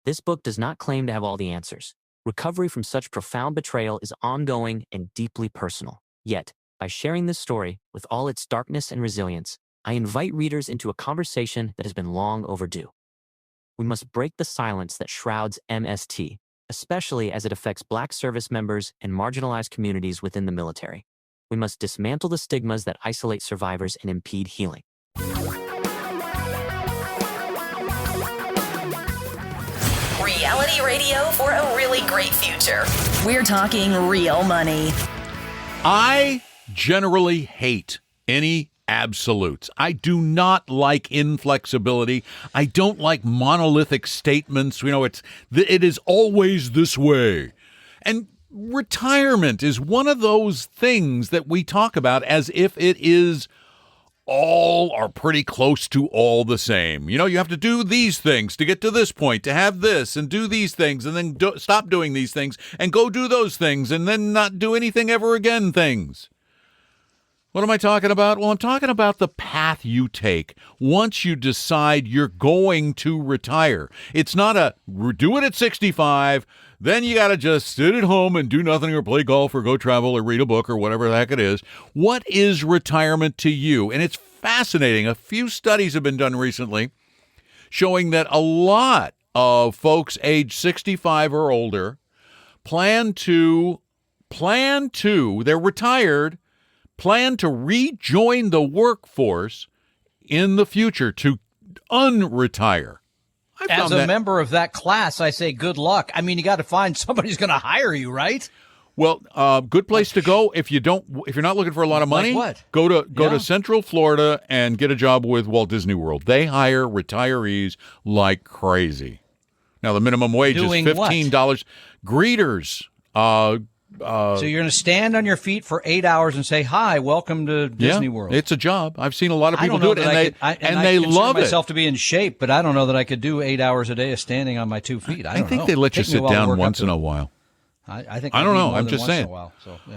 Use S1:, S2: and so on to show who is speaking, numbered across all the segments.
S1: This book does not claim to have all the answers. Recovery from such profound betrayal is ongoing and deeply personal. Yet, by sharing this story with all its darkness and resilience, I invite readers into a conversation that has been long overdue. We must break the silence that shrouds MST, especially as it affects Black service members and marginalized communities within the military. We must dismantle the stigmas that isolate survivors and impede healing.
S2: Reality radio for a really great future. We're talking real money.
S3: I generally hate any absolutes. I do not like inflexibility. I don't like monolithic statements. It is always this way. And retirement is one of those things that we talk about as if it is all or pretty close to all the same. You have to do these things to get to this point, to have this, and do these things, and then stop doing these things, and go do those things, and then not do anything ever again things. What am I talking about? Well, I'm talking about the path you take once you decide you're going to retire. It's not a do it at 65, then you got to just sit at home and do nothing or play golf or go travel or read a book or whatever the heck it is. What is retirement to you? And it's fascinating. A few studies have been done recently showing that a lot of folks age 65 or older plan to, they're retired, plan to rejoin the workforce in the future, to unretire.
S4: As a member of that class, I say good luck. I mean, you got to find somebody who's going to hire you, right?
S3: Well, good place to go if you're not looking for a lot of money.
S4: Like what?
S3: Go to Central Florida and get a job with Walt Disney World. They hire retirees like crazy. Now the minimum wage is $15. Greeters.
S4: So you're going to stand on your feet for 8 hours and say, "Hi, welcome to Disney World."
S3: It's a job. I've seen a lot of people do it, and
S4: they
S3: love it.
S4: I myself to be in shape, but I don't know that I could do 8 hours a day of standing on my 2 feet. I
S3: think they let you sit down once in a while.
S4: I think
S3: I don't know. I'm just saying.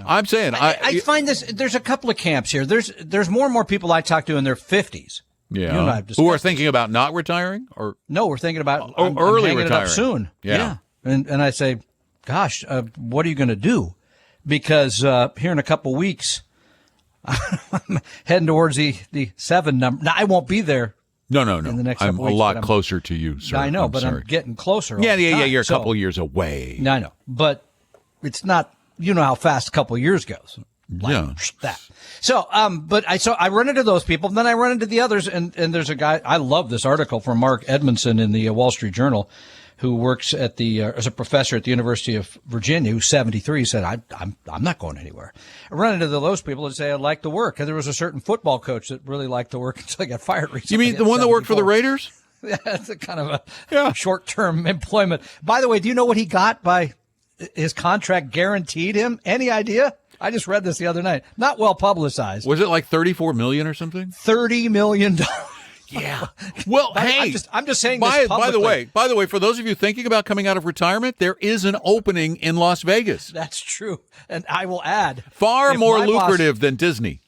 S3: I'm saying.
S4: I find this. There's a couple of camps here. There's more and more people I talk to in their 50s.
S3: Yeah, you and I who are thinking about not retiring, or
S4: no, we're thinking about
S3: early retiring
S4: it up soon. Yeah. And I say, gosh, what are you going to do? Because here in a couple of weeks, I'm heading towards the 7 number. Now, I won't be there.
S3: No.
S4: In the next
S3: I'm
S4: couple weeks,
S3: a lot closer to you, sir.
S4: I know, I'm getting closer.
S3: Yeah. You're a couple of years away.
S4: I know, but it's not. You know how fast a couple of years goes. That. So, I run into those people, and then I run into the others, and there's a guy. I love this article from Mark Edmondson in the Wall Street Journal, who works at as a professor at the University of Virginia, who's 73. He said, I'm not going anywhere. I run into those people that say, I like the work. And there was a certain football coach that really liked the work until he got fired recently.
S3: You mean the one that worked for the Raiders?
S4: Yeah, it's a kind of a short-term employment. By the way, do you know what he got by his contract guaranteed him? Any idea? I just read this the other night. Not well publicized.
S3: Was it like $34 million or something?
S4: $30 million.
S3: Yeah. Well, hey,
S4: I'm just saying
S3: by
S4: this publicly.
S3: By the way, for those of you thinking about coming out of retirement, there is an opening in Las Vegas.
S4: That's true. And I will add,
S3: far more lucrative than Disney.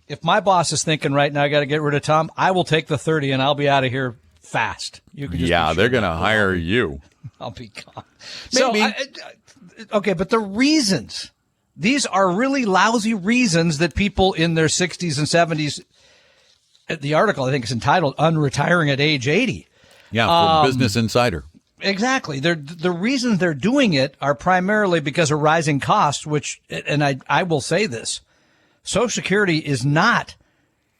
S4: If my boss is thinking right now, I got to get rid of Tom, I will take the 30 and I'll be out of here fast. You can just
S3: they're going to hire you.
S4: I'll be gone.
S3: Maybe.
S4: Okay, but the reasons, these are really lousy reasons that people in their 60s and 70s. The article, I think, is entitled "Unretiring at Age 80."
S3: Yeah, from Business Insider.
S4: Exactly. The reasons they're doing it are primarily because of rising costs, and I will say this, Social Security is not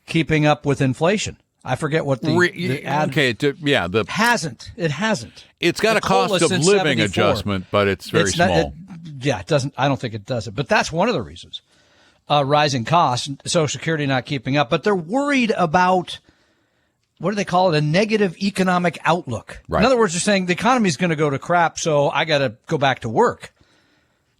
S4: keeping up with inflation. I forget what the ad.
S3: Okay,
S4: it hasn't.
S3: It's got a cost of living adjustment, but it's very small.
S4: It doesn't. I don't think it does it, but that's one of the reasons. Rising costs, Social Security not keeping up, but they're worried about, what do they call it, a negative economic outlook. Right. In other words, they're saying the economy's going to go to crap, so I got to go back to work.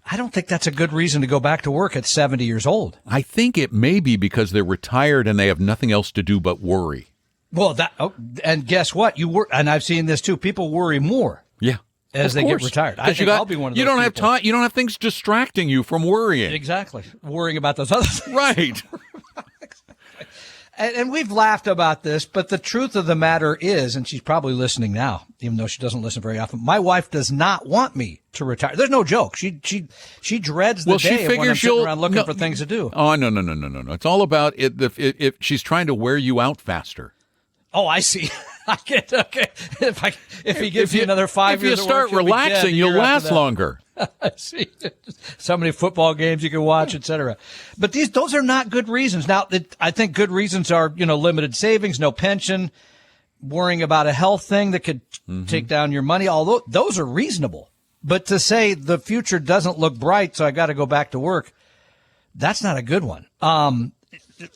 S4: I don't think that's a good reason to go back to work at 70 years old.
S3: I think it may be because they're retired and they have nothing else to do but worry.
S4: Well, and guess what? And I've seen this too. People worry more.
S3: Yeah.
S4: As they get retired. I think I'll be one of those people.
S3: Have time. You don't have things distracting you from worrying.
S4: Exactly. Worrying about those other things.
S3: Right.
S4: And we've laughed about this, but the truth of the matter is, and she's probably listening now, even though she doesn't listen very often, my wife does not want me to retire. There's no joke. She dreads the day of when I'm sitting around looking for things to do.
S3: Oh, no. It's all about it. If she's trying to wear you out faster.
S4: Oh, I see. I get okay. If he gives you another 5 years,
S3: if you start relaxing, you'll last longer.
S4: I see. So many football games you can watch, etc. But those are not good reasons. Now, I think good reasons are, limited savings, no pension, worrying about a health thing that could take down your money. Although those are reasonable, but to say the future doesn't look bright, so I got to go back to work, that's not a good one.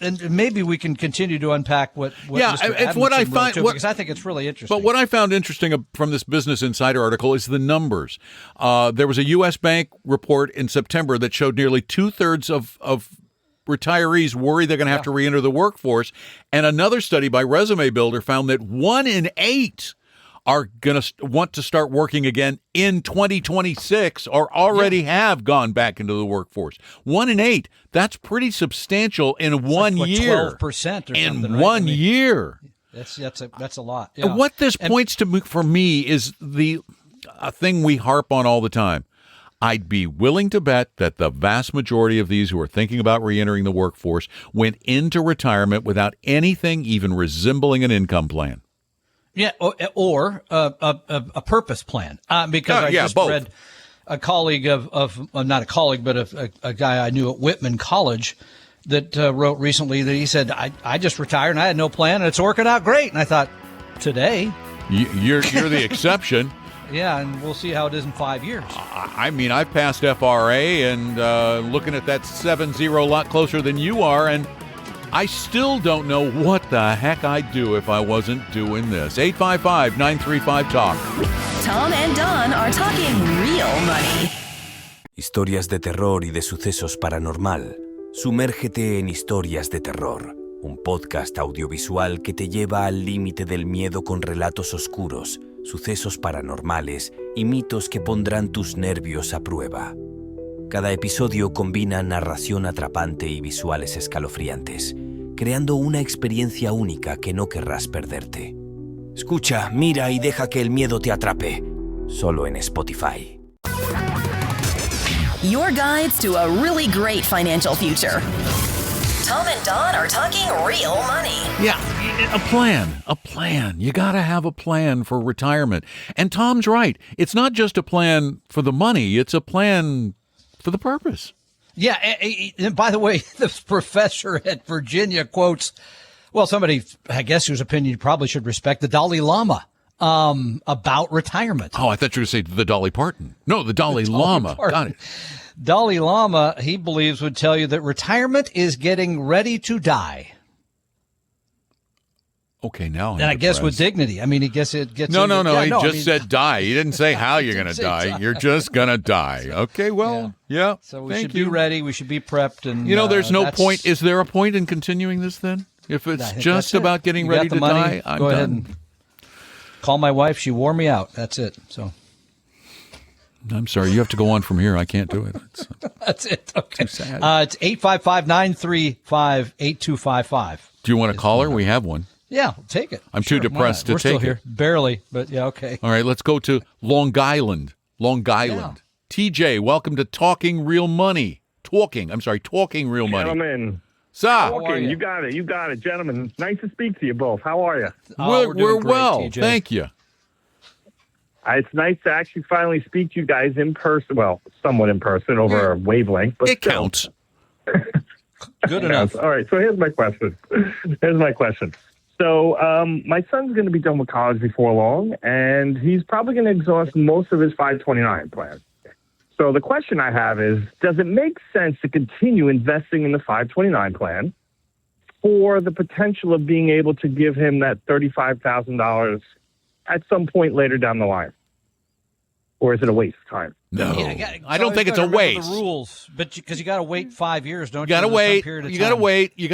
S4: And maybe we can continue to unpack what Mr.
S3: it's what I find
S4: because I think it's really interesting.
S3: But what I found interesting from this Business Insider article is the numbers. There was a U.S. bank report in September that showed nearly 2/3 of retirees worry they're going to have to reenter the workforce, and another study by Resume Builder found that 1 in 8 are going to want to start working again in 2026 or already have gone back into the workforce. 1 in 8. That's pretty substantial in one year.
S4: 12% or something.
S3: In one year.
S4: That's a lot. Yeah.
S3: What this points to for me is a thing we harp on all the time. I'd be willing to bet that the vast majority of these who are thinking about reentering the workforce went into retirement without anything even resembling an income plan.
S4: Yeah, or a purpose plan. Because I just
S3: both.
S4: read a colleague not a colleague, but a guy I knew at Whitman College that wrote recently that he said, I just retired and I had no plan and it's working out great. And I thought, today.
S3: You're the exception.
S4: Yeah, and we'll see how it is in 5 years.
S3: I mean, I passed FRA and looking at that 7-0 a lot closer than you are, and I still don't know what the heck I'd do if I wasn't doing this. 855-935-TALK.
S2: Tom and Don are talking real money.
S5: Historias de terror y de sucesos paranormal. Sumérgete en Historias de Terror, un podcast audiovisual que te lleva al límite del miedo con relatos oscuros, sucesos paranormales y mitos que pondrán tus nervios a prueba. Cada episodio combina narración atrapante y visuales escalofriantes, creando una experiencia única que no querrás perderte. Escucha, mira y deja que el miedo te atrape. Solo en Spotify.
S2: Your guides to a really great financial future. Tom and Don are talking real money.
S3: Yeah, a plan. You got to have a plan for retirement. And Tom's right. It's not just a plan for the money. It's a plan for the purpose.
S4: Yeah, and by the way, this professor at Virginia quotes, somebody, I guess, whose opinion you probably should respect, the Dalai Lama, about retirement.
S3: Oh, I thought you were going to say the Dolly Parton. No, the Dalai Lama. Got it.
S4: Dalai Lama, he believes, would tell you that retirement is getting ready to die.
S3: Okay, now
S4: and I guess with dignity. I mean, he gets it gets.
S3: No. He said die. He didn't say how you're going to die. You're just going to die. Okay, well, yeah.
S4: So we should be ready. We should be prepped. And
S3: there's no point. Is there a point in continuing this then? If it's just about getting ready to die, I'm
S4: go
S3: done.
S4: Ahead and call my wife. She wore me out. That's it. So.
S3: I'm sorry. You have to go on from here. I can't do it.
S4: That's it. Okay.
S3: Too sad.
S4: It's 855-935-8255.
S3: Do you want a caller? We have one.
S4: Yeah, we'll take it.
S3: I'm too depressed to
S4: We're
S3: take
S4: still
S3: it.
S4: Here. Barely, but yeah, okay.
S3: All right, let's go to Long Island. Yeah. TJ, welcome to Talking Real Money. Talking Real Money.
S6: Gentlemen.
S3: Talking.
S6: You got it. Gentlemen, nice to speak to you both. How are you?
S3: We're
S4: doing great,
S3: well.
S4: TJ.
S3: Thank you.
S6: It's nice to actually finally speak to you guys in person. Well, somewhat in person over a wavelength. But
S3: it counts.
S4: Good enough.
S6: All right, so here's my question. So my son's going to be done with college before long, and he's probably going to exhaust most of his 529 plan. So the question I have is, does it make sense to continue investing in the 529 plan for the potential of being able to give him that $35,000 at some point later down the line? Or is it a waste of time?
S3: No, I don't think it's a waste.
S4: The rules, but because you got to wait 5 years, don't you?
S3: You got to wait. You got to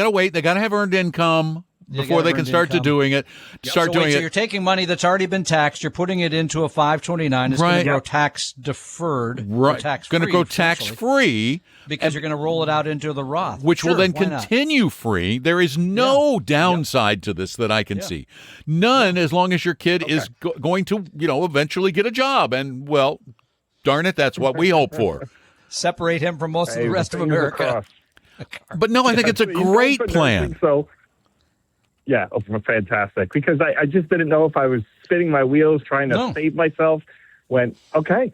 S3: wait. They got to have earned income before they can start doing it.
S4: So you're taking money that's already been taxed. You're putting it into a 529. It's going to go tax deferred.
S3: Right.
S4: Tax-free,
S3: going to go tax-free.
S4: Because you're going to roll it out into the Roth.
S3: Which will then continue free. There is no downside to this that I can see. None, as long as your kid is going to, eventually get a job. And, well, darn it, that's what we hope for.
S4: Separate him from most of the rest of America.
S3: But no, I think it's a great plan.
S6: So, yeah, fantastic. Because I just didn't know if I was spinning my wheels trying to save myself. When, okay,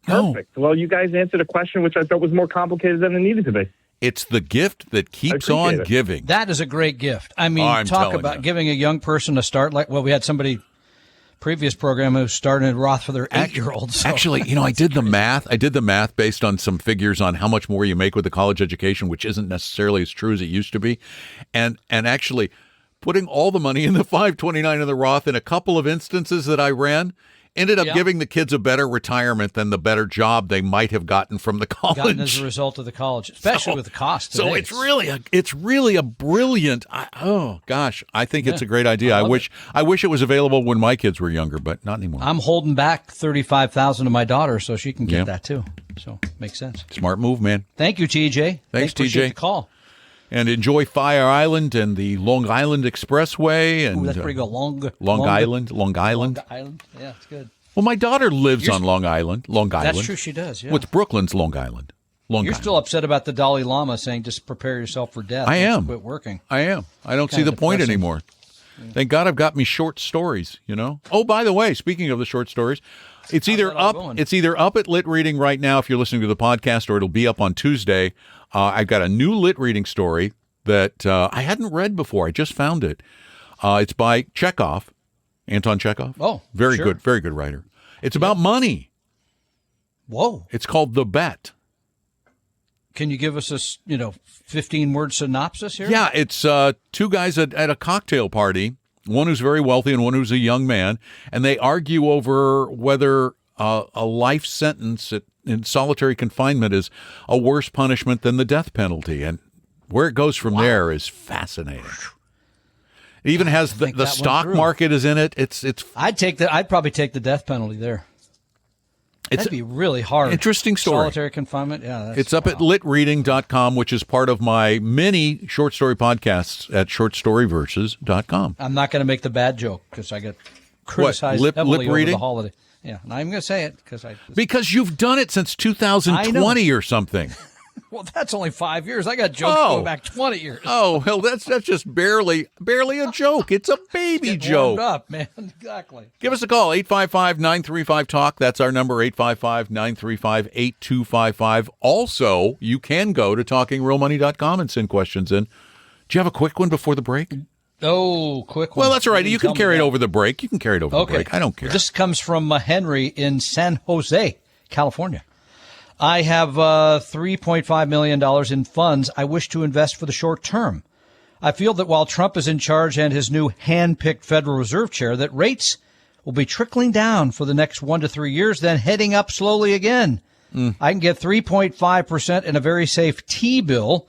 S6: perfect. Well, you guys answered a question which I thought was more complicated than it needed to be.
S3: It's the gift that keeps on giving.
S4: That is a great gift. I mean, talk about giving a young person a start. We had somebody previous program who started in Roth for their 8-year-olds. So.
S3: Actually, I did the math. I did the math based on some figures on how much more you make with a college education, which isn't necessarily as true as it used to be. And actually, putting all the money in the 529 of the Roth in a couple of instances that I ran ended up giving the kids a better retirement than the better job they might have gotten from the college.
S4: Gotten as a result of the college, especially with the cost today.
S3: So it's really a brilliant. I think it's a great idea. I wish it was available when my kids were younger, but not anymore.
S4: I'm holding back $35,000 to my daughter so she can get that too. So makes sense.
S3: Smart move, man.
S4: Thank you, TJ.
S3: Thanks, TJ.
S4: Appreciate the call.
S3: And enjoy Fire Island and the Long Island Expressway. And
S4: that's pretty good.
S3: Long Island.
S4: Yeah, it's good.
S3: Well, my daughter lives on Long Island.
S4: That's true, she does, yeah.
S3: What's Brooklyn's Long Island?
S4: You're still upset about the Dalai Lama saying just prepare yourself for death.
S3: I am.
S4: Quit working.
S3: I am. I don't see the point anymore. Thank God I've got me short stories, Oh, by the way, speaking of the short stories, it's either up at Lit Reading right now if you're listening to the podcast, or it'll be up on Tuesday. I've got a new Lit Reading story that I hadn't read before. I just found it. It's by Chekhov, Anton Chekhov.
S4: Oh,
S3: very good writer. It's about money.
S4: Whoa.
S3: It's called The Bet.
S4: Can you give us a 15-word synopsis here?
S3: Yeah, it's two guys at a cocktail party, one who's very wealthy and one who's a young man, and they argue over whether a life sentence in solitary confinement is a worse punishment than the death penalty. And where it goes from there is fascinating. It even has the stock market is in it.
S4: I'd probably take the death penalty there. That'd be really hard.
S3: Interesting story.
S4: Solitary confinement. Yeah.
S3: It's up at litreading.com, which is part of my many short story podcasts at shortstoryverses.com.
S4: I'm not going to make the bad joke because I get criticized heavily over the holiday. Yeah, and I'm going to say it
S3: because you've done it since 2020 or something.
S4: Well, that's only 5 years. I got jokes going back 20 years.
S3: Oh, well, that's just barely a joke. It's a baby joke.
S4: Warmed up, man. Exactly.
S3: Give us a call, 855-935-TALK. That's our number, 855-935-8255. Also, you can go to talkingrealmoney.com and send questions in. Do you have a quick one before the break?
S4: Oh, quick one.
S3: Well, that's all right. You can carry it over the break. The break. I don't care.
S4: This comes from Henry in San Jose, California. I have $3.5 million in funds I wish to invest for the short term. I feel that while Trump is in charge and his new hand-picked Federal Reserve chair, that rates will be trickling down for the next 1 to 3 years, then heading up slowly again. I can get 3.5% in a very safe T-bill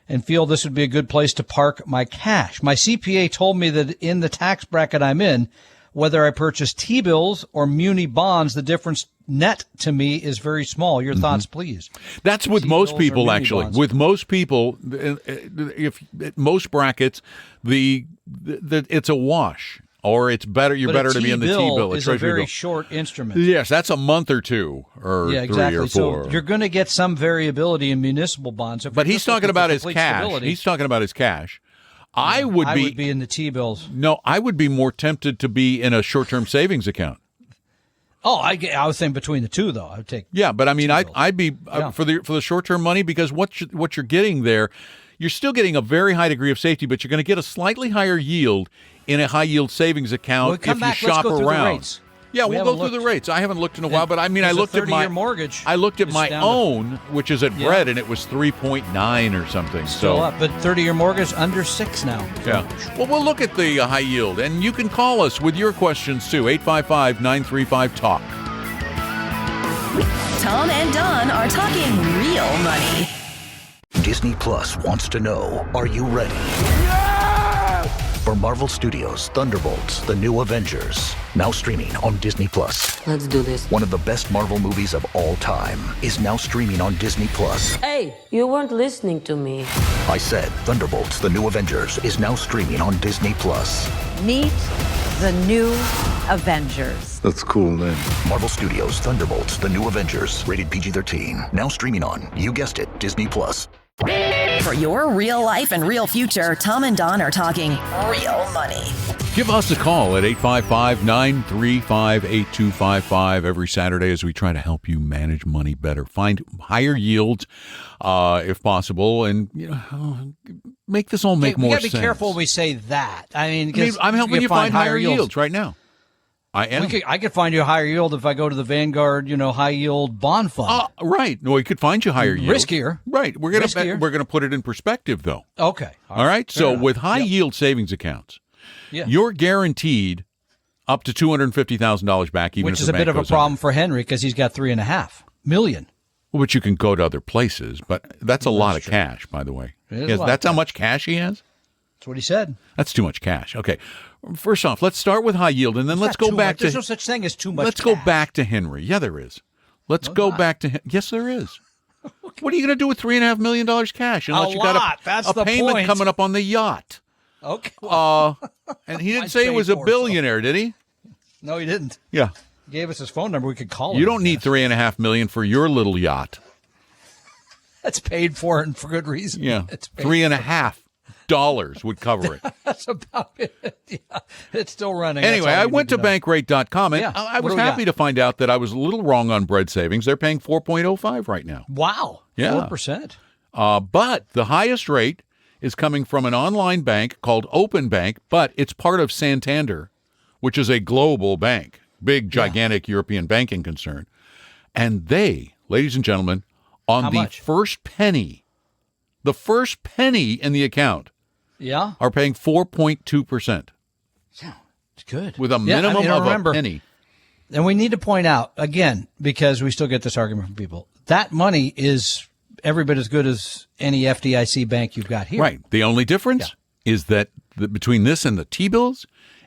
S4: and feel this would be a good place to park my cash. My CPA told me that in the tax bracket I'm in, whether I purchase T-bills or muni bonds, the difference net to me is very small. Your thoughts, please.
S3: That's with most people, actually. Bonds. With most people, if most brackets, it's a wash, or it's better. You're better to be in the T-bill.
S4: It's a very short instrument.
S3: Yes, that's a month or two, or 3 or 4.
S4: So you're going to get some variability in municipal bonds.
S3: But he's talking about his cash. He's talking about his cash. I would be
S4: in the T-bills.
S3: No, I would be more tempted to be in a short-term savings account.
S4: Oh, I was saying between the two, though. I would take.
S3: Yeah, but I mean, I'd be for the short-term money, because what you're getting there, you're still getting a very high degree of safety, but you're going to get a slightly higher yield in a high-yield savings account if you shop around. Yeah, we'll go through the rates. I haven't looked in a while, but I mean, I looked at my
S4: mortgage.
S3: I looked at my own, which is at Bread, and it was 3.9 or something.
S4: Still up, but 30-year mortgage under 6 now.
S3: Yeah. Well, we'll look at the high yield, and you can call us with your questions too. 855-935-TALK.
S2: Tom and Don are talking real money.
S7: Disney Plus wants to know, are you ready?
S8: Yes!
S7: for Marvel Studios' Thunderbolts, The New Avengers, now streaming on Disney+.
S8: Let's do this.
S7: One of the best Marvel movies of all time is now streaming on Disney+.
S8: Hey, you weren't listening to me.
S7: I said Thunderbolts, The New Avengers is now streaming on Disney+.
S9: Meet the New Avengers.
S10: That's a cool name.
S7: Marvel Studios' Thunderbolts, The New Avengers, rated PG-13, now streaming on, you guessed it, Disney+.
S2: For your real life and real future, Tom and Don are talking real money.
S3: Give us a call at 855-935-8255 every Saturday as we try to help you manage money better. Find higher yields if possible, and make this all make more sense.
S4: We got to be careful when we say that. I mean,
S3: I'm helping you find higher yields right now. I am.
S4: I could find you a higher yield if I go to the Vanguard, high yield bond fund.
S3: Right. No, we could find you higher yield.
S4: Riskier.
S3: Right. We're gonna put it in perspective, though.
S4: Okay.
S3: All right. So with high yield savings accounts, you're guaranteed up to $250,000 back, even
S4: which
S3: if
S4: is
S3: the
S4: a bit
S3: bank
S4: of a
S3: goes
S4: problem
S3: under.
S4: for Henry because he's got $3.5 million.
S3: Which you can go to other places, but that's a lot of cash, by the way. That's how much cash he has?
S4: That's what he said.
S3: That's too much cash. Okay. First off, let's start with high yield, and then let's go back to...
S4: There's no such thing as too much
S3: Let's
S4: cash.
S3: go back to Henry. Yeah, there is. Let's go back to... Yes, there is. What are you going to do with $3.5 million cash unless you got a payment
S4: point.
S3: coming up on the yacht?
S4: Okay.
S3: And he didn't say he was a billionaire, did he?
S4: No, he didn't.
S3: Yeah.
S4: He gave us his phone number. We could call him.
S3: You don't need $3.5 million for your little yacht.
S4: That's paid for and for good reason.
S3: Yeah.
S4: It's paid
S3: $3.5 would cover it.
S4: That's about it. Yeah. It's still running.
S3: Anyway, I went to bankrate.com, and I was happy to find out that I was a little wrong on bread savings. They're paying 4.05 right now.
S4: Wow.
S3: Yeah.
S4: 4%.
S3: But the highest rate is coming from an online bank called Open Bank, but it's part of Santander, which is a global bank, big, gigantic European banking concern. And they, ladies and gentlemen, on the first penny in the account, are paying 4.2%.
S4: Yeah, it's good.
S3: With a minimum of a penny.
S4: And we need to point out, again, because we still get this argument from people, that money is every bit as good as any FDIC bank you've got here.
S3: Right. The only difference is that between this and the T-bills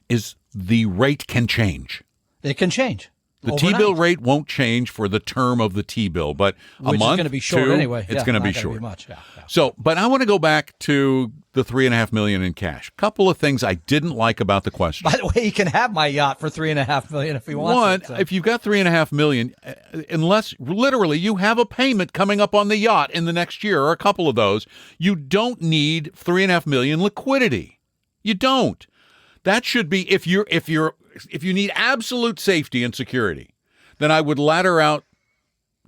S3: is the rate can change.
S4: It can change.
S3: The
S4: overnight.
S3: T-bill rate won't change for the term of the T-bill, but
S4: Which
S3: a month,
S4: is going to be short
S3: two,
S4: anyway.
S3: it's going to be
S4: not gonna
S3: short.
S4: Be much. Yeah.
S3: So, but I want to go back to the $3.5 million in cash. Couple of things I didn't like about the question.
S4: By the way, he can have my yacht for $3.5 million if he wants.
S3: One, if you've got $3.5 million, unless literally you have a payment coming up on the yacht in the next year or a couple of those, you don't need $3.5 million liquidity. You don't. That should be if you need absolute safety and security, then I would ladder out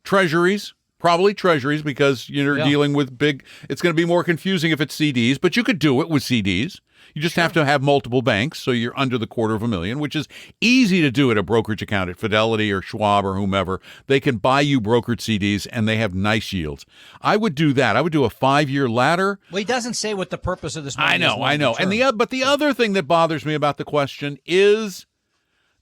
S3: treasuries. Probably treasuries because you're dealing with big. It's going to be more confusing if it's CDs, but you could do it with CDs. You just have to have multiple banks, so you're under the $250,000, which is easy to do at a brokerage account at Fidelity or Schwab or whomever. They can buy you brokered CDs, and they have nice yields. I would do that. I would do a 5-year ladder.
S4: Well, he doesn't say what the purpose of this money is.
S3: I know. And the other thing that bothers me about the question is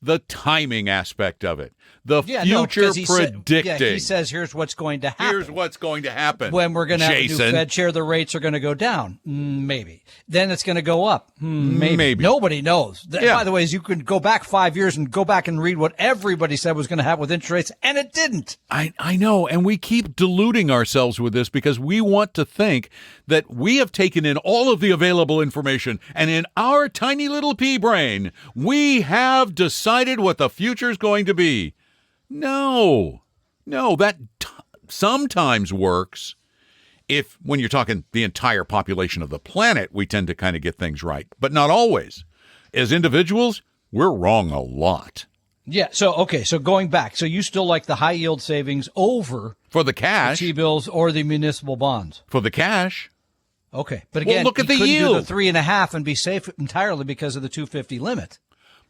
S3: the timing aspect of it. The future predicting.
S4: He says, here's what's going to happen.
S3: Here's what's going to happen.
S4: When we're going to have a new Fed chair, the rates are going to go down. Maybe. Then it's going to go up. Maybe. Nobody knows. By the way, you can go back 5 years and go back and read what everybody said was going to happen with interest rates, and it didn't.
S3: I know, and we keep deluding ourselves with this because we want to think that we have taken in all of the available information, and in our tiny little pea brain, we have decided what the future is going to be. No, that sometimes works when you're talking the entire population of the planet, we tend to kind of get things right, but not always. As individuals, we're wrong a lot.
S4: Yeah. So going back, so you still like the high yield savings over
S3: for the cash,
S4: the T-bills or the municipal bonds
S3: for the cash.
S4: Okay. But again,
S3: look at the yield.
S4: Do the 3.5 and be safe entirely because of the 250 limit.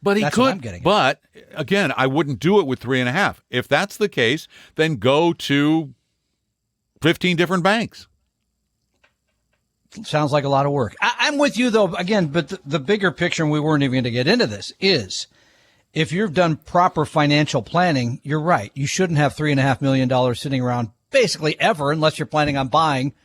S3: But
S4: that's what I'm getting at.
S3: But again, I wouldn't do it with 3.5. If that's the case, then go to 15 different banks.
S4: Sounds like a lot of work. I'm with you though, again, but the bigger picture, and we weren't even going to get into this, is if you've done proper financial planning, you're right. You shouldn't have $3.5 million sitting around basically ever unless you're planning on buying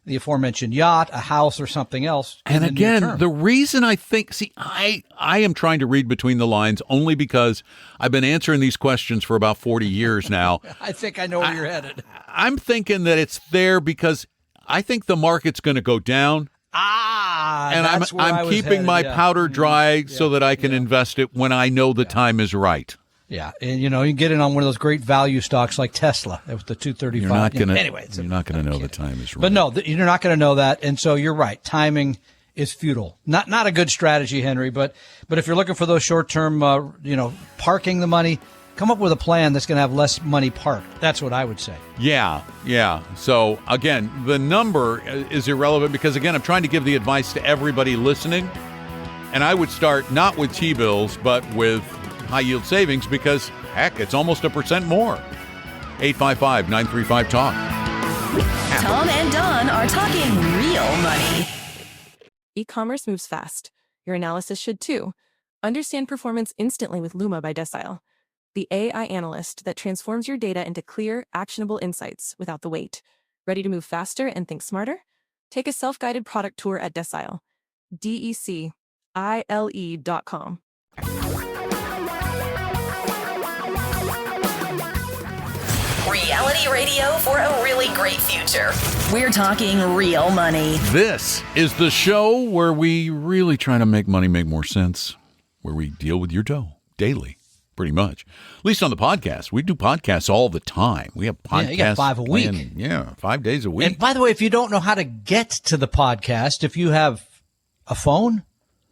S4: the aforementioned yacht, a house, or something else.
S3: And
S4: in the near
S3: again,
S4: term.
S3: the reason I think, I am trying to read between the lines only because I've been answering these questions for about 40 years now.
S4: I think I know where you're headed.
S3: I'm thinking that it's there because I think the market's going to go down. And
S4: that's where I
S3: I'm
S4: was
S3: keeping
S4: headed,
S3: my
S4: yeah.
S3: powder dry so that I can invest it when I know the time is right.
S4: Yeah, and you can get in on one of those great value stocks like Tesla with the 235.
S3: You're not going to.
S4: Anyway,
S3: you're not going to know the time is right.
S4: But no, you're not going to know that, and so you're right. Timing is futile. Not a good strategy, Henry. But if you're looking for those short term, parking the money, come up with a plan that's going to have less money parked. That's what I would say.
S3: Yeah. So again, the number is irrelevant because again, I'm trying to give the advice to everybody listening, and I would start not with T-bills but with high yield savings because heck, it's almost 1% more. 855-935-TALK.
S2: Tom and Don are talking real money.
S10: E-commerce moves fast. Your analysis should too. Understand performance instantly with Luma by Decile, the AI analyst that transforms your data into clear, actionable insights without the wait. Ready to move faster and think smarter? Take a self-guided product tour at Decile. DECILE.com.
S2: Reality radio for a really great future. We're talking real money.
S3: This is the show where we really try to make money make more sense, where we deal with your dough daily, pretty much. At least on the podcast. We do podcasts all the time. We have podcasts.
S4: Yeah, you got 5 a week.
S3: Planned, 5 days a week.
S4: And by the way, if you don't know how to get to the podcast, if you have a phone,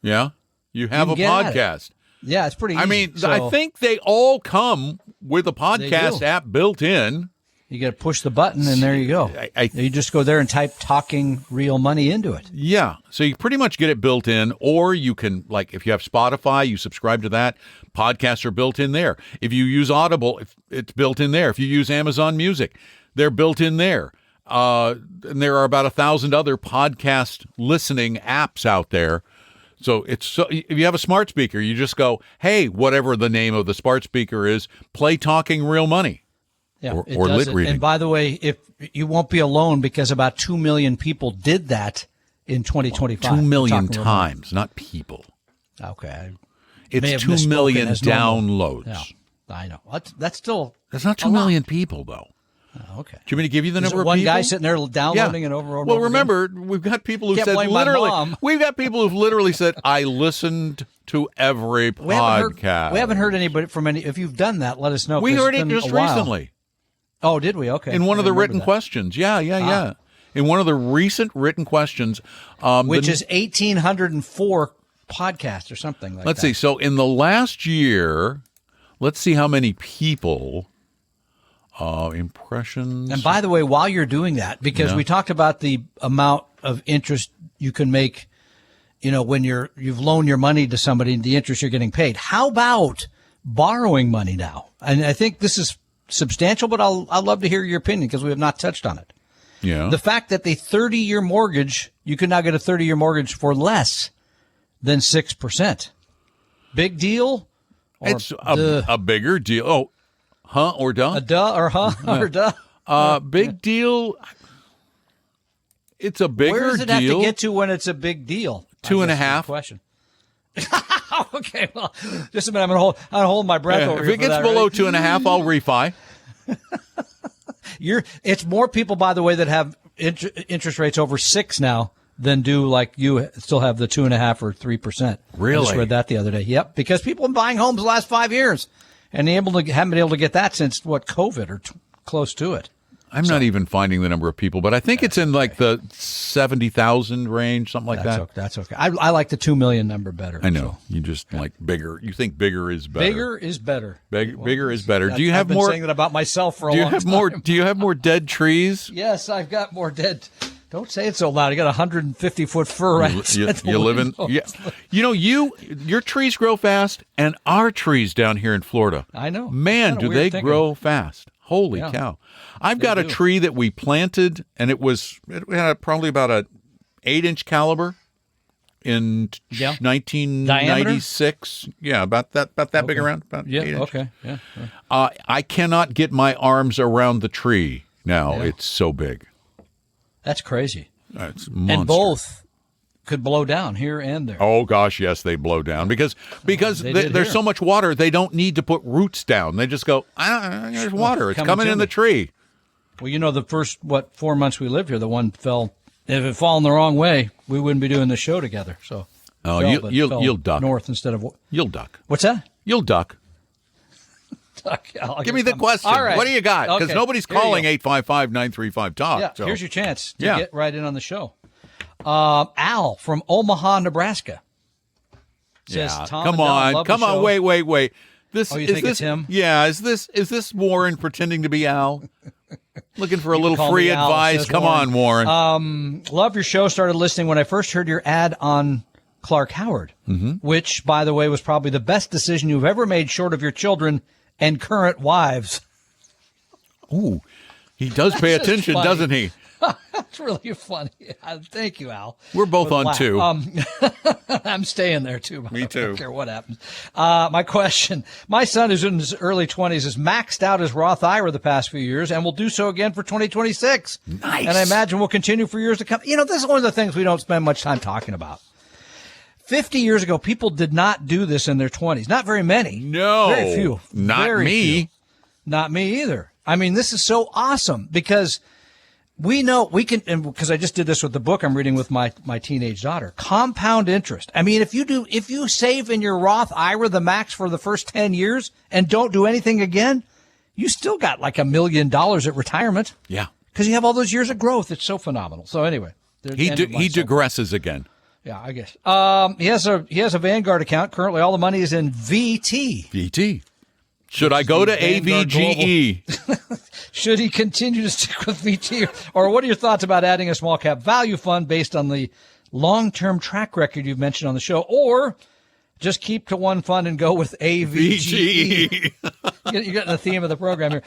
S3: you have
S4: you
S3: a
S4: can get at it.
S3: podcast.
S4: Yeah, it's pretty easy.
S3: I mean, I think they all come with a podcast
S4: do.
S3: app built in.
S4: You got to push the button, and there you go. You just go there and type "talking real money" into it.
S3: Yeah, so you pretty much get it built in, or you can, like, if you have Spotify, you subscribe to that. Podcasts are built in there. If you use Audible, it's built in there. If you use Amazon Music, they're built in there. And there are about 1,000 other podcast listening apps out there. So if you have a smart speaker, you just go, hey, whatever the name of the smart speaker is, play Talking Real Money.
S4: Yeah,
S3: or lit reading.
S4: And by the way, if you won't be alone because about 2 million people did that in 2025.
S3: 2 million times, not people.
S4: Okay.
S3: It's 2 million downloads.
S4: Yeah, I know. That's still...
S3: That's not 2 million people, though.
S4: Oh, okay.
S3: Do you mean to give you the number of people?
S4: One guy sitting there downloading it over and
S3: Well,
S4: over
S3: remember,
S4: again?
S3: we've got people who
S4: Can't
S3: said
S4: blame my
S3: literally,
S4: mom.
S3: we've got people who've literally said, I listened to every podcast.
S4: We haven't heard anybody from any... If you've done that, let us know.
S3: We
S4: 'cause
S3: heard
S4: it's
S3: it
S4: been
S3: just
S4: a while.
S3: recently.
S4: Oh, did we? Okay.
S3: In one of the written
S4: that.
S3: questions. Yeah. In one of the recent written questions.
S4: Which is 1,804 podcasts or something like that.
S3: Let's see. So in the last year, let's see how many people... impressions.
S4: And by the way, while you're doing that, because we talked about the amount of interest you can make, when you've loaned your money to somebody and the interest you're getting paid. How about borrowing money now? And I think this is substantial, but I'd love to hear your opinion because we have not touched on it.
S3: Yeah.
S4: The fact that the 30-year mortgage, you can now get a 30-year mortgage for less than 6%. Big deal?
S3: It's a bigger deal. Oh, huh or duh?
S4: A duh or huh or duh?
S3: Big deal. It's a bigger deal.
S4: Where does it have to get to when it's a big deal?
S3: 2.5.
S4: Question. Okay, well, just a minute. I'm gonna hold my breath over
S3: If
S4: here
S3: it gets
S4: for that,
S3: below
S4: right?
S3: 2.5, I'll refi.
S4: It's more people, by the way, that have interest rates over 6 now than do like you still have the 2.5 or 3%.
S3: Really?
S4: I just read that the other day. Yep, because people have been buying homes the last 5 years, and haven't been able to get that since COVID or close to it.
S3: I'm not even finding the number of people, but I think it's in like the 70,000 range, something like that.
S4: That's okay. I like the 2 million number better.
S3: I know. You just like bigger. You think bigger is better.
S4: Bigger is better.
S3: Bigger is better. Do you have
S4: I've been
S3: more?
S4: saying that about myself for a long time.
S3: Do you have more dead trees?
S4: Yes, I've got more dead. Don't say it so loud. I got 150-foot fir rats.
S3: You live in. Yeah. Your trees grow fast, and our trees down here in Florida.
S4: I know.
S3: Man, do they grow fast. Holy cow. I've got a tree that we planted, and it had probably about a 8-inch caliber in 1996.
S4: Diameter?
S3: Yeah, about that big around. About 8 inches.
S4: Okay. Yeah.
S3: I cannot get my arms around the tree now.
S4: Yeah.
S3: It's so big.
S4: That's crazy.
S3: That's monster.
S4: And both could blow down here and there.
S3: Oh gosh, yes, they blow down because there's so much water. They don't need to put roots down. They just go, there's water. It's coming in the tree.
S4: Well, the first 4 months we lived here, the one fell. If it fallen the wrong way, we wouldn't be doing the show together. So,
S3: you'll duck
S4: north instead of.
S3: You'll duck.
S4: What's that?
S3: You'll duck.
S4: Duck.
S3: Give me the question.
S4: All right.
S3: What do you got? Because
S4: Okay.
S3: nobody's calling 855-935-TALK.
S4: Yeah,
S3: so.
S4: here's your chance to
S3: Yeah.
S4: get right in on the show. Al from Omaha, Nebraska says, Tom
S3: Come
S4: and Don, love the
S3: on,
S4: show.
S3: wait. This
S4: You
S3: is
S4: think
S3: this,
S4: it's him?
S3: Yeah, is this Warren pretending to be Al? Looking for a little
S4: call
S3: free
S4: me Al,
S3: advice.
S4: says
S3: Come on, Warren.
S4: Love your show. Started listening when I first heard your ad on Clark Howard, which, by the way, was probably the best decision you've ever made short of your children and current wives.
S3: Ooh, he does pay attention,
S4: funny.
S3: doesn't he?
S4: That's really funny. Thank you, Al.
S3: We're both on two.
S4: I'm staying there, too.
S3: Me too.
S4: I don't care what happens. My question. My son, who's in his early 20s, has maxed out his Roth IRA the past few years and will do so again for 2026.
S3: Nice.
S4: And I imagine will continue for years to come. This is one of the things we don't spend much time talking about. 50 years ago, people did not do this in their 20s. Not very many.
S3: No.
S4: Very few.
S3: Not
S4: Very
S3: me.
S4: few. Not me either. I mean, this is so awesome because we know we can, and because I just did this with the book I'm reading with my teenage daughter, compound interest. I mean, if you save in your Roth IRA the max for the first 10 years and don't do anything again, you still got like $1 million at retirement.
S3: Yeah.
S4: Because you have all those years of growth. It's so phenomenal. So anyway.
S3: He digresses again.
S4: Yeah, I guess. He has a Vanguard account. Currently, all the money is in VT.
S3: VT. Should I go to AVGE?
S4: Should he continue to stick with VT? Or what are your thoughts about adding a small cap value fund based on the long-term track record you've mentioned on the show? Or just keep to one fund and go with AVGE? You're getting the theme of the program here.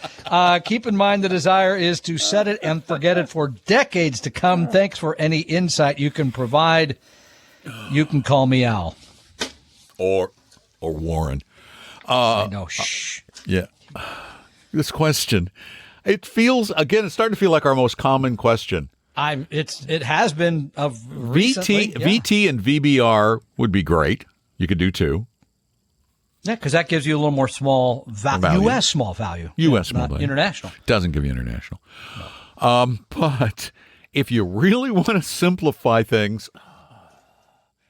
S4: Keep in mind the desire is to set it and forget it for decades to come. Thanks for any insight you can provide. You can call me Al.
S3: Or Warren.
S4: I know. Shh.
S3: Yeah. This question, it's starting to feel like our most common question.
S4: It has been recently.
S3: VT and VBR would be great. You could do two.
S4: Yeah, because that gives you a little more small value. U.S. small value.
S3: U.S. small
S4: not
S3: value.
S4: International.
S3: Doesn't give you international. No. But if you really want to simplify things.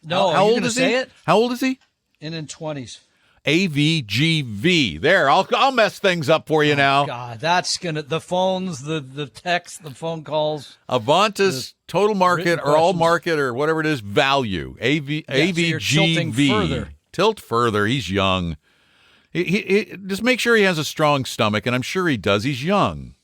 S4: No,
S3: how
S4: old is he?
S3: How old is he?
S4: In 20s.
S3: AVGV. There, I'll mess things up for you now.
S4: God, that's the phones, the text, the phone calls.
S3: Avantis total market or all market or whatever it is value. AVGV. Tilt further. He's young. He just make sure he has a strong stomach, and I'm sure he does. He's young.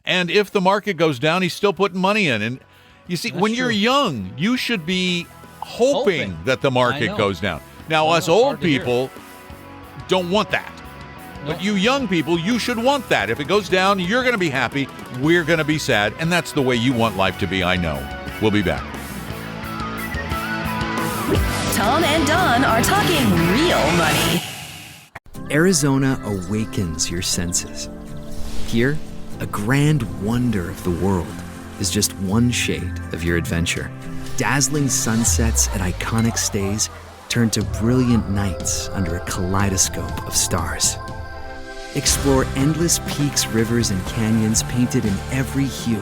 S3: And if the market goes down, he's still putting money in. And you see, when you're young, you should be hoping that the market goes down. Now, us old people don't want that. But you young people, you should want that. If it goes down, you're going to be happy. We're going to be sad. And that's the way you want life to be, I know. We'll be back.
S2: Tom and Don are talking real money.
S11: Arizona awakens your senses. Here, a grand wonder of the world is just one shade of your adventure. Dazzling sunsets and iconic stays turn to brilliant nights under a kaleidoscope of stars. Explore endless peaks, rivers, and canyons painted in every hue.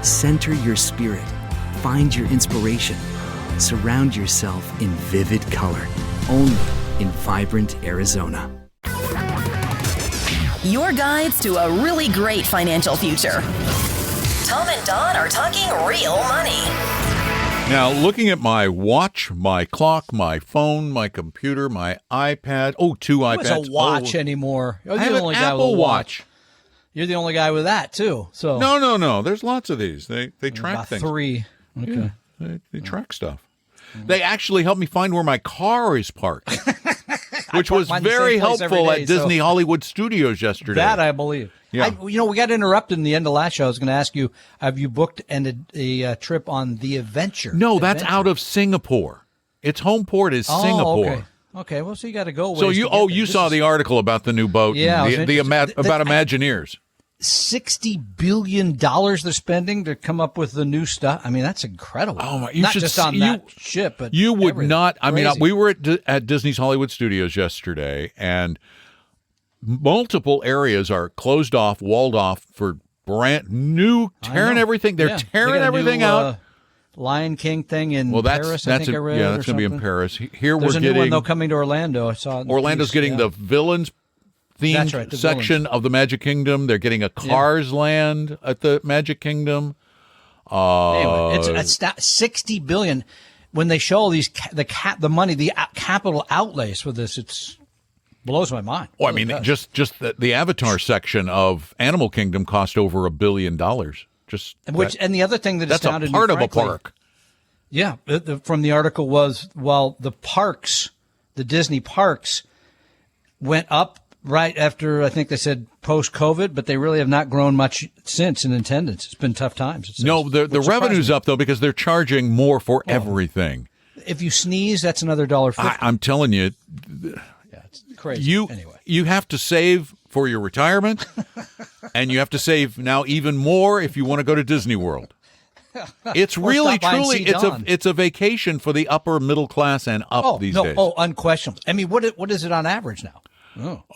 S11: Center your spirit. Find your inspiration. Surround yourself in vivid color. Only in vibrant Arizona.
S2: Your guides to a really great financial future. Tom and Don are talking real money.
S3: Now, looking at my watch, my clock, my phone, my computer, my iPad. Oh, two iPads.
S4: What's a watch anymore? You're
S3: I have an Apple Watch.
S4: You're the only guy with that, too. So
S3: No. There's lots of these. They track
S4: about
S3: things.
S4: 3. Okay.
S3: Yeah, they track stuff. They actually helped me find where my car is parked, which was very helpful at Disney Hollywood Studios yesterday.
S4: That I believe.
S3: Yeah.
S4: We got interrupted in the end of last show. I was going to ask you, have you booked a trip on the Adventure?
S3: No, that's out of Singapore. Its home port is Singapore.
S4: Okay. Well, so you got to go.
S3: So you saw the article about the new boat, about Imagineers.
S4: $60 billion they're spending to come up with the new stuff. I mean, that's incredible.
S3: Oh my!
S4: Not just on that ship, but
S3: you would
S4: everything.
S3: not. I mean,
S4: Crazy.
S3: we were at Disney's Hollywood Studios yesterday, and multiple areas are closed off, walled off for brand new, tearing everything. They're tearing everything out.
S4: Lion King thing in Paris.
S3: That's
S4: I read.
S3: Yeah, that's going to be in Paris. Here
S4: There's
S3: we're
S4: a
S3: getting
S4: new one though coming to Orlando. I saw it.
S3: Orlando's getting the villains themed section of the Magic Kingdom. They're getting a Cars Land at the Magic Kingdom.
S4: Anyway, it's $60 billion. When they show these the money, the capital outlays for this, it blows my mind.
S3: Oh, I mean, just the Avatar section of Animal Kingdom cost over $1 billion.
S4: And the other thing that
S3: that's
S4: astounded
S3: a part
S4: me,
S3: of a
S4: frankly,
S3: park.
S4: Yeah, from the article was, well, the parks, the Disney parks, went up right after, I think they said post-COVID, but they really have not grown much since in attendance. It's been tough times. It says,
S3: No, the revenue's up, though, because they're charging more for everything.
S4: If you sneeze, that's another $1.50.
S3: I'm telling you.
S4: Yeah, it's crazy. Anyway.
S3: You have to save for your retirement, and you have to save now even more if you want to go to Disney World. It's really, truly, it's a vacation for the upper middle class and up these days.
S4: Oh, unquestionably. I mean, what is it on average now?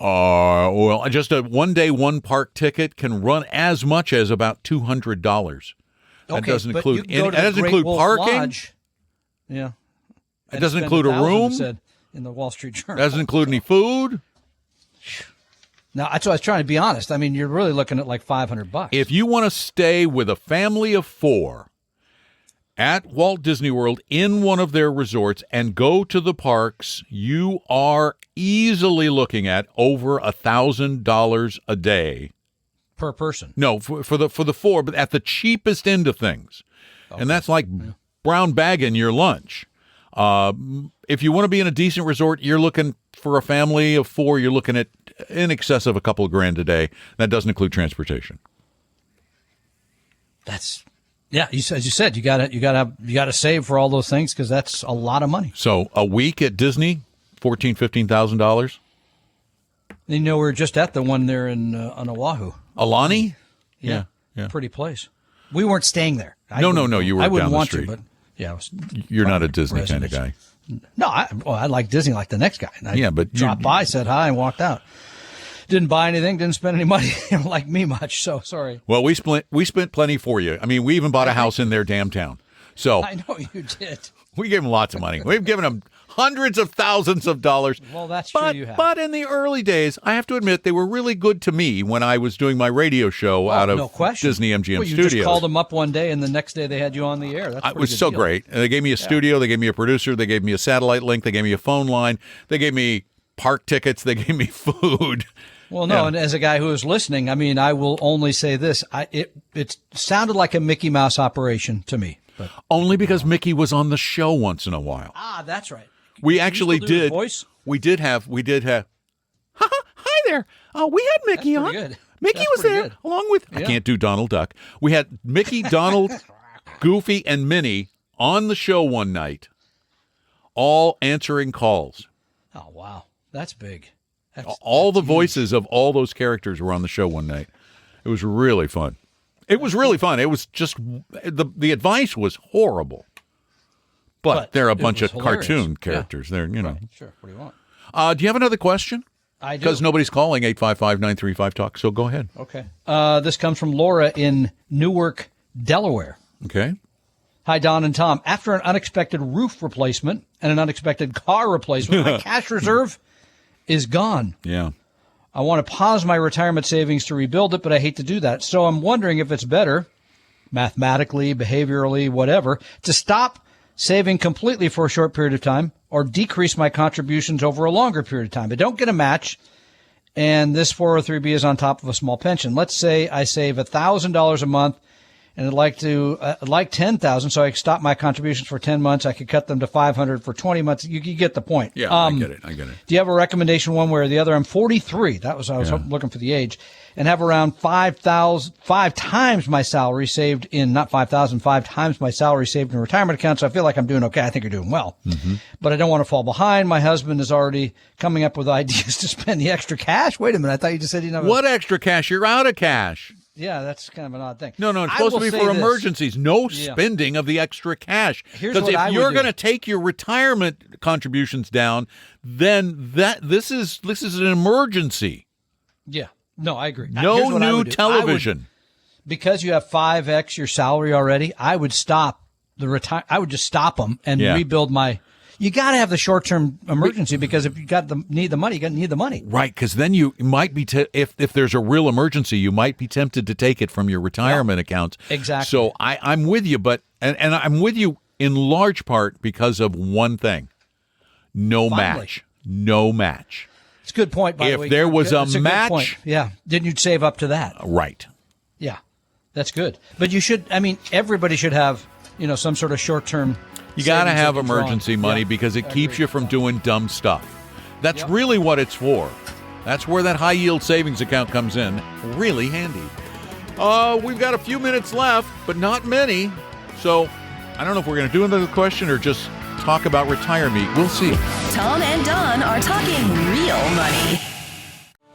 S3: Well, just a one-day, one-park ticket can run as much as about $200. That doesn't include parking.
S4: Lodge. Yeah,
S3: it doesn't include a room.
S4: Said in the Wall Street Journal.
S3: Doesn't include any food.
S4: Now, that's what I was trying to be honest. I mean, you're really looking at like $500.
S3: If you want to stay with a family of 4 at Walt Disney World in one of their resorts and go to the parks, you are easily looking at over $1,000 a day
S4: per person.
S3: No, for the 4, but at the cheapest end of things, and that's like brown bagging your lunch. If you want to be in a decent resort, you're looking for a family of 4. You're looking at in excess of a couple of grand a day. That doesn't include transportation.
S4: That's. Yeah, as you said, you gotta save for all those things because that's a lot of money.
S3: So a week at Disney, $14,000-$15,000.
S4: You know, we were just at the one there on Oahu.
S3: Alani?
S4: Yeah, pretty place. We weren't staying there.
S3: No, you were.
S4: I wouldn't
S3: down the
S4: want
S3: street.
S4: to, but yeah,
S3: you're not a Disney kind of guy.
S4: No, I like Disney like the next guy.
S3: But
S4: dropped by, said hi, and walked out. Didn't buy anything, didn't spend any money like me much, so sorry.
S3: Well, we spent plenty for you. I mean, we even bought a house in their damn town. So
S4: I know you did.
S3: We gave them lots of money. We've given them hundreds of thousands of dollars.
S4: Well, that's true. You have.
S3: But in the early days, I have to admit, they were really good to me when I was doing my radio show out of Disney MGM
S4: Studios.
S3: Studios.
S4: You just called them up one day, and the next day they had you on the air.
S3: It was so great. And they gave me a studio. They gave me a producer. They gave me a satellite link. They gave me a phone line. They gave me park tickets. They gave me food.
S4: Well, no, and as a guy who is listening, I mean, I will only say this. It sounded like a Mickey Mouse operation to me. But,
S3: only because Mickey was on the show once in a while.
S4: Ah, that's right.
S3: We actually did.
S4: Voice?
S3: We did have. Hi there. We had Mickey on.
S4: Good.
S3: Mickey was there
S4: good.
S3: along with. I can't do Donald Duck. We had Mickey, Donald, Goofy, and Minnie on the show one night, all answering calls.
S4: Oh wow, that's big.
S3: All the voices of all those characters were on the show one night. It was really fun. It was just the advice was horrible, but they're a bunch of cartoon characters. They're
S4: Right. Sure. What do you want?
S3: Do you have another question?
S4: I do.
S3: Because nobody's calling 855-935-TALK. So go ahead.
S4: Okay. This comes from Laura in Newark, Delaware.
S3: Okay.
S4: Hi, Don and Tom. After an unexpected roof replacement and an unexpected car replacement, my cash reserve is gone.
S3: Yeah.
S4: I want to pause my retirement savings to rebuild it, but I hate to do that. So I'm wondering if it's better, mathematically, behaviorally, whatever, to stop saving completely for a short period of time or decrease my contributions over a longer period of time. I don't get a match, and this 403B is on top of a small pension. Let's say I save $1,000 a month, and I'd like $10,000, so I could stop my contributions for 10 months. I could cut them to $500 for 20 months. You get the point.
S3: Yeah, I get it.
S4: Do you have a recommendation one way or the other? I'm 43. I was looking for the age, and have around 5 times my salary saved in, not 5,000, 5 times my salary saved in a retirement account. So I feel like I'm doing okay. I think you're doing well, but I don't want to fall behind. My husband is already coming up with ideas to spend the extra cash. Wait a minute. I thought you just said you know
S3: what extra cash? You're out of cash.
S4: Yeah, that's kind of an odd thing.
S3: No, it's supposed to be for emergencies. No spending of the extra cash. Because if you're going to take your retirement contributions down, then this is an emergency.
S4: Yeah. No, I agree.
S3: No new television.
S4: Because you have 5x your salary already, I would stop I would just stop them and rebuild my. You got to have the short-term emergency because if you need the money, you got to need the money.
S3: Right, because then you might be if there's a real emergency, you might be tempted to take it from your retirement accounts.
S4: Exactly.
S3: So I'm with you, but and I'm with you in large part because of one thing: no match.
S4: It's a good point. By the way,
S3: if there was a match,
S4: then you'd save up to that.
S3: Right.
S4: Yeah, that's good. But you should. I mean, everybody should have some sort of short-term.
S3: You got to have emergency money because it keeps you from doing dumb stuff. That's really what it's for. That's where that high-yield savings account comes in. Really handy. We've got a few minutes left, but not many. So I don't know if we're going to do another question or just talk about retirement. We'll see.
S2: Tom and Don are talking real money.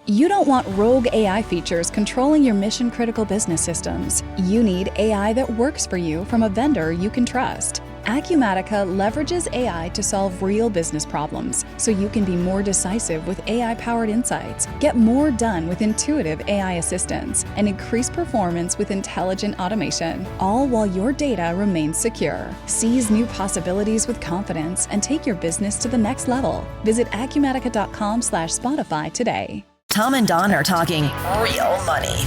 S12: You don't want rogue AI features controlling your mission-critical business systems. You need AI that works for you from a vendor you can trust. Acumatica leverages AI to solve real business problems so you can be more decisive with AI-powered insights, get more done with intuitive AI assistance, and increase performance with intelligent automation, all while your data remains secure. Seize new possibilities with confidence and take your business to the next level. Visit acumatica.com/Spotify today.
S2: Tom and Don are talking real money.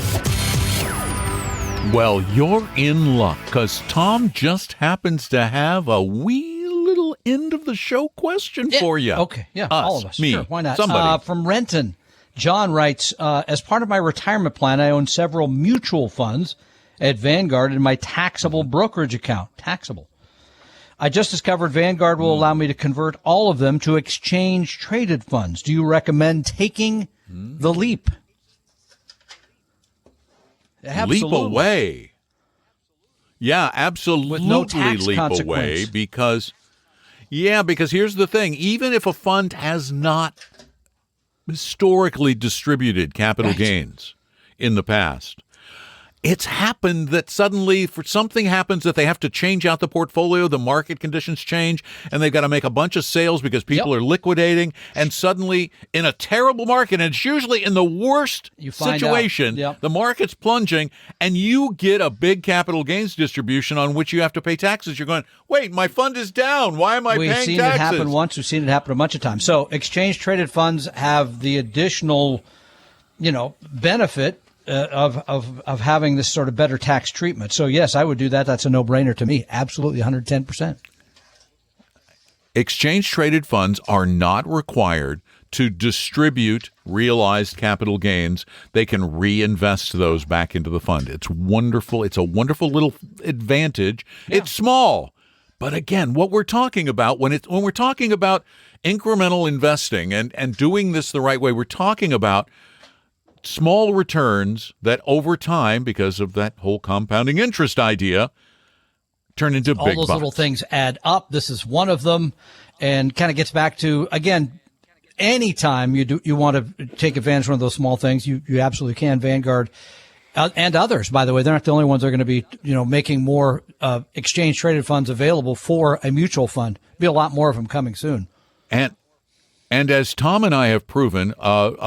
S3: Well, you're in luck because Tom just happens to have a wee little end of the show question for you.
S4: Okay, all of us.
S3: Me,
S4: sure, why not?
S3: somebody.
S4: From Renton, John writes, as part of my retirement plan, I own several mutual funds at Vanguard in my taxable brokerage account. Taxable. I just discovered Vanguard will allow me to convert all of them to exchange-traded funds. Do you recommend taking the leap? Absolutely.
S3: Leap away. Yeah, absolutely.
S4: With no tax
S3: leap away because here's the thing. Even if a fund has not historically distributed capital gains in the past, it's happened that suddenly something happens that they have to change out the portfolio, the market conditions change, and they've got to make a bunch of sales because people are liquidating, and suddenly in a terrible market, and it's usually in the worst situation, the market's plunging, and you get a big capital gains distribution on which you have to pay taxes. You're going, wait, my fund is down. Why am I paying taxes?
S4: We've seen it happen once. We've seen it happen a bunch of times. So exchange-traded funds have the additional, benefit of having this sort of better tax treatment. So, yes, I would do that. That's a no-brainer to me. Absolutely, 110%.
S3: Exchange-traded funds are not required to distribute realized capital gains. They can reinvest those back into the fund. It's wonderful. It's a wonderful little advantage. Yeah. It's small. But again, what we're talking about when we're talking about incremental investing and doing this the right way, we're talking about small returns that over time, because of that whole compounding interest idea, turn into big bucks.
S4: All those little things add up. This is one of them, and kind of gets back to, again, anytime you want to take advantage of one of those small things, you absolutely can. Vanguard and others, by the way, they're not the only ones that are going to be making more exchange traded funds available for a mutual fund. Be a lot more of them coming soon.
S3: And as Tom and I have proven,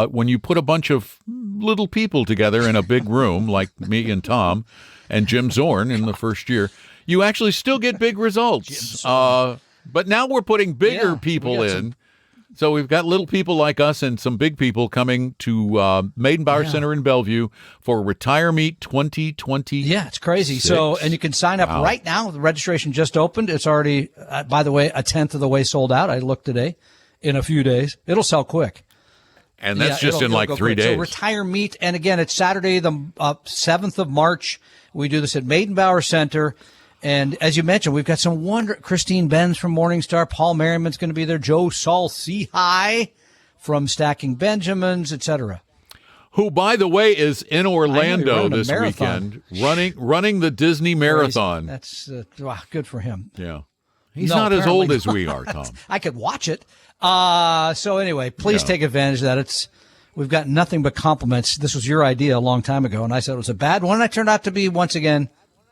S3: when you put a bunch of little people together in a big room, like me and Tom and Jim Zorn in the first year, you actually still get big results. But now we're putting bigger people in. So we've got little people like us and some big people coming to Maidenbauer Center in Bellevue for Retire Meet 2020.
S4: Yeah, it's crazy. So, and you can sign up right now. The registration just opened. It's already, by the way, a tenth of the way sold out. I looked today. In a few days. It'll sell quick.
S3: And that's just in like 3 days.
S4: So Retire Meet. And again, it's Saturday, the 7th of March. We do this at Maidenbauer Center. And as you mentioned, we've got some Christine Benz from Morningstar. Paul Merriman's going to be there. Joe Saul-Sehy from Stacking Benjamins, etc.
S3: Who, by the way, is in Orlando this weekend running the Disney Marathon.
S4: That's good for him.
S3: Yeah. He's not as old as we are, Tom.
S4: I could watch it. So anyway, please take advantage of that. We've got nothing but compliments. This was your idea a long time ago, and I said it was a bad one. I turned out to be, once again,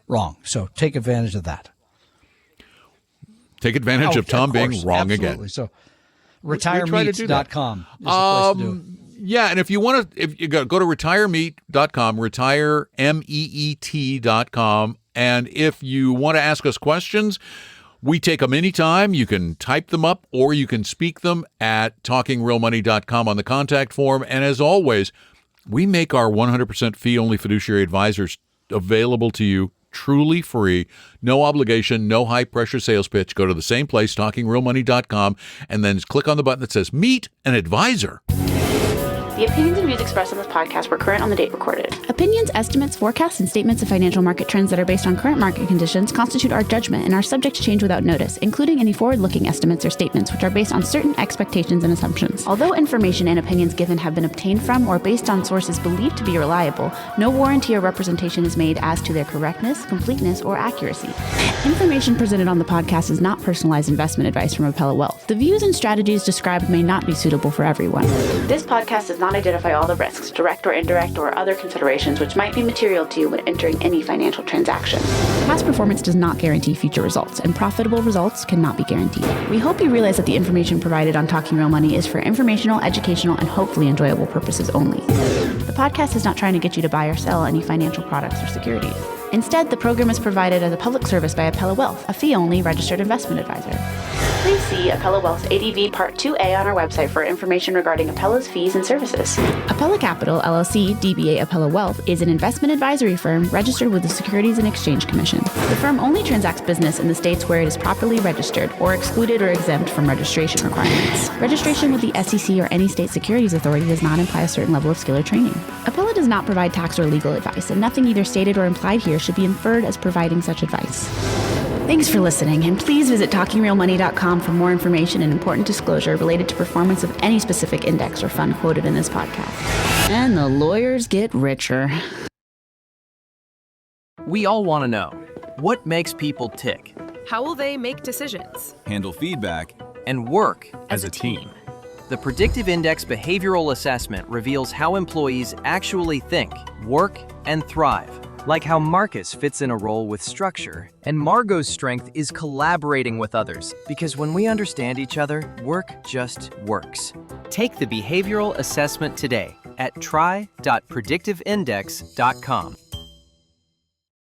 S4: wrong. So take advantage of that.
S3: Take advantage of Tom being wrong again.
S4: So retiremeet.com is the place to do it.
S3: Yeah, and if you want to, if you go to retiremeet.com, retiremeet.com, and if you want to ask us questions, we take them anytime. You can type them up or you can speak them at talkingrealmoney.com on the contact form. And as always, we make our 100% fee-only fiduciary advisors available to you truly free, no obligation, no high-pressure sales pitch. Go to the same place, talkingrealmoney.com, and then just click on the button that says Meet an Advisor.
S13: The opinions and views expressed on this podcast were current on the date recorded.
S14: Opinions, estimates, forecasts, and statements of financial market trends that are based on current market conditions constitute our judgment and are subject to change without notice, including any forward-looking estimates or statements which are based on certain expectations and assumptions. Although information and opinions given have been obtained from or based on sources believed to be reliable, no warranty or representation is made as to their correctness, completeness, or accuracy. Information presented on the podcast is not personalized investment advice from Appella Wealth. The views and strategies described may not be suitable for everyone.
S13: This podcast does not identify all the risks, direct or indirect, or other considerations which might be material to you when entering any financial transaction.
S14: Past performance does not guarantee future results, and profitable results cannot be guaranteed. We hope you realize that the information provided on Talking Real Money is for informational, educational, and hopefully enjoyable purposes only. The podcast is not trying to get you to buy or sell any financial products or securities. Instead, the program is provided as a public service by Appella Wealth, a fee-only registered investment advisor.
S13: Please see Appella Wealth's ADV Part 2A on our website for information regarding Appella's fees and services.
S14: Appella Capital, LLC, DBA Appella Wealth, is an investment advisory firm registered with the Securities and Exchange Commission. The firm only transacts business in the states where it is properly registered or excluded or exempt from registration requirements. Registration with the SEC or any state securities authority does not imply a certain level of skill or training. Appella does not provide tax or legal advice, and nothing either stated or implied here should be inferred as providing such advice. Thanks for listening, and please visit talkingrealmoney.com for more information and important disclosure related to performance of any specific index or fund quoted in this podcast. And the lawyers get richer.
S15: We all want to know, what makes people tick?
S10: How will they make decisions?
S15: Handle feedback and work as a team. The Predictive Index Behavioral Assessment reveals how employees actually think, work, and thrive. Like how Marcus fits in a role with structure, and Margot's strength is collaborating with others, because when we understand each other, work just works. Take the behavioral assessment today at try.predictiveindex.com.